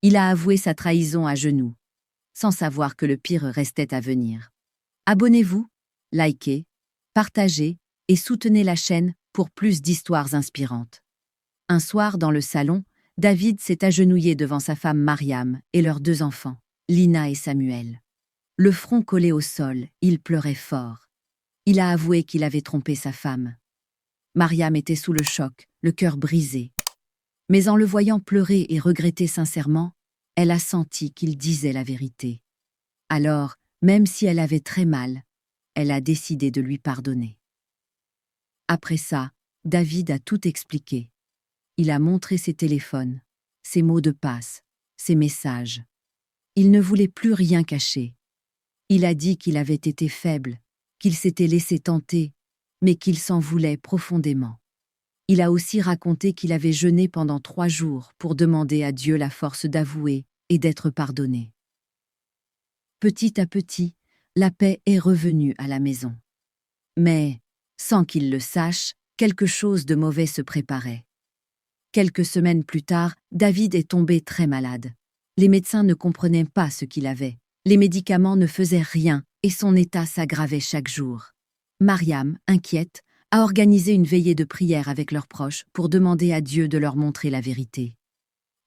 Il a avoué sa trahison à genoux, sans savoir que le pire restait à venir. Abonnez-vous, likez, partagez et soutenez la chaîne pour plus d'histoires inspirantes. Un soir, dans le salon, David s'est agenouillé devant sa femme Mariam et leurs 2 enfants, Lina et Samuel. Le front collé au sol, il pleurait fort. Il a avoué qu'il avait trompé sa femme. Mariam était sous le choc, le cœur brisé. Mais en le voyant pleurer et regretter sincèrement, elle a senti qu'il disait la vérité. Alors, même si elle avait très mal, elle a décidé de lui pardonner. Après ça, David a tout expliqué. Il a montré ses téléphones, ses mots de passe, ses messages. Il ne voulait plus rien cacher. Il a dit qu'il avait été faible, qu'il s'était laissé tenter, mais qu'il s'en voulait profondément. Il a aussi raconté qu'il avait jeûné pendant 3 jours pour demander à Dieu la force d'avouer et d'être pardonné. Petit à petit, la paix est revenue à la maison. Mais, sans qu'il le sache, quelque chose de mauvais se préparait. Quelques semaines plus tard, David est tombé très malade. Les médecins ne comprenaient pas ce qu'il avait. Les médicaments ne faisaient rien et son état s'aggravait chaque jour. Mariam, inquiète, a organisé une veillée de prière avec leurs proches pour demander à Dieu de leur montrer la vérité.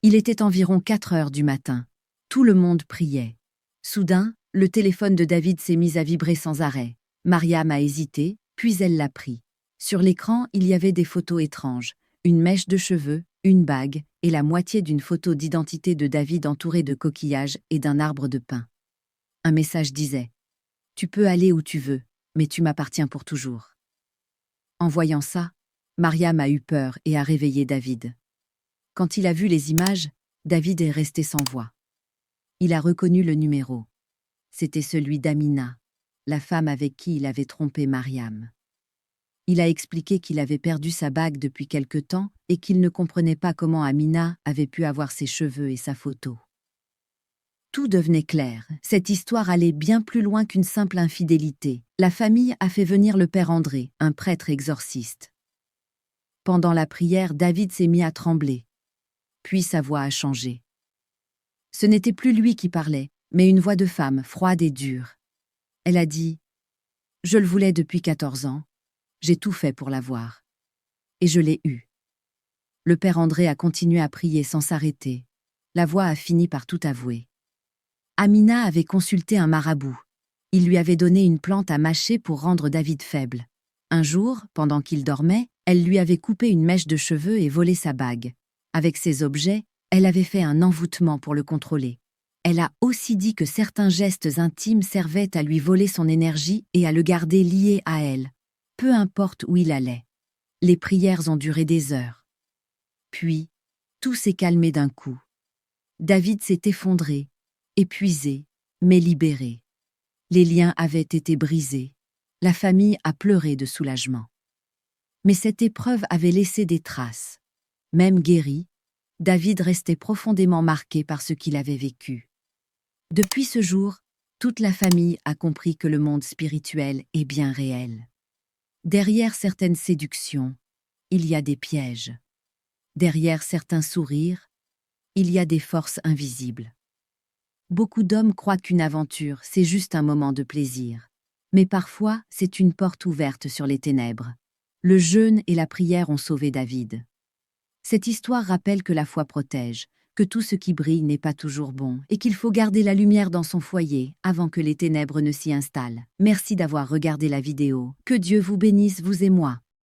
Il était environ 4 heures du matin. Tout le monde priait. Soudain, le téléphone de David s'est mis à vibrer sans arrêt. Mariam a hésité, puis elle l'a pris. Sur l'écran, il y avait des photos étranges. Une mèche de cheveux, une bague et la moitié d'une photo d'identité de David entourée de coquillages et d'un arbre de pin. Un message disait « Tu peux aller où tu veux, mais tu m'appartiens pour toujours ». En voyant ça, Mariam a eu peur et a réveillé David. Quand il a vu les images, David est resté sans voix. Il a reconnu le numéro. C'était celui d'Amina, la femme avec qui il avait trompé Mariam. Il a expliqué qu'il avait perdu sa bague depuis quelque temps et qu'il ne comprenait pas comment Amina avait pu avoir ses cheveux et sa photo. Tout devenait clair. Cette histoire allait bien plus loin qu'une simple infidélité. La famille a fait venir le père André, un prêtre exorciste. Pendant la prière, David s'est mis à trembler. Puis sa voix a changé. Ce n'était plus lui qui parlait, mais une voix de femme, froide et dure. Elle a dit « Je le voulais depuis 14 ans. J'ai tout fait pour l'avoir. Et je l'ai eu. » Le père André a continué à prier sans s'arrêter. La voix a fini par tout avouer. Amina avait consulté un marabout. Il lui avait donné une plante à mâcher pour rendre David faible. Un jour, pendant qu'il dormait, elle lui avait coupé une mèche de cheveux et volé sa bague. Avec ces objets, elle avait fait un envoûtement pour le contrôler. Elle a aussi dit que certains gestes intimes servaient à lui voler son énergie et à le garder lié à elle, peu importe où il allait. Les prières ont duré des heures. Puis, tout s'est calmé d'un coup. David s'est effondré, épuisé, mais libéré. Les liens avaient été brisés. La famille a pleuré de soulagement. Mais cette épreuve avait laissé des traces. Même guéri, David restait profondément marqué par ce qu'il avait vécu. Depuis ce jour, toute la famille a compris que le monde spirituel est bien réel. Derrière certaines séductions, il y a des pièges. Derrière certains sourires, il y a des forces invisibles. Beaucoup d'hommes croient qu'une aventure, c'est juste un moment de plaisir. Mais parfois, c'est une porte ouverte sur les ténèbres. Le jeûne et la prière ont sauvé David. Cette histoire rappelle que la foi protège, que tout ce qui brille n'est pas toujours bon et qu'il faut garder la lumière dans son foyer avant que les ténèbres ne s'y installent. Merci d'avoir regardé la vidéo. Que Dieu vous bénisse, vous et moi.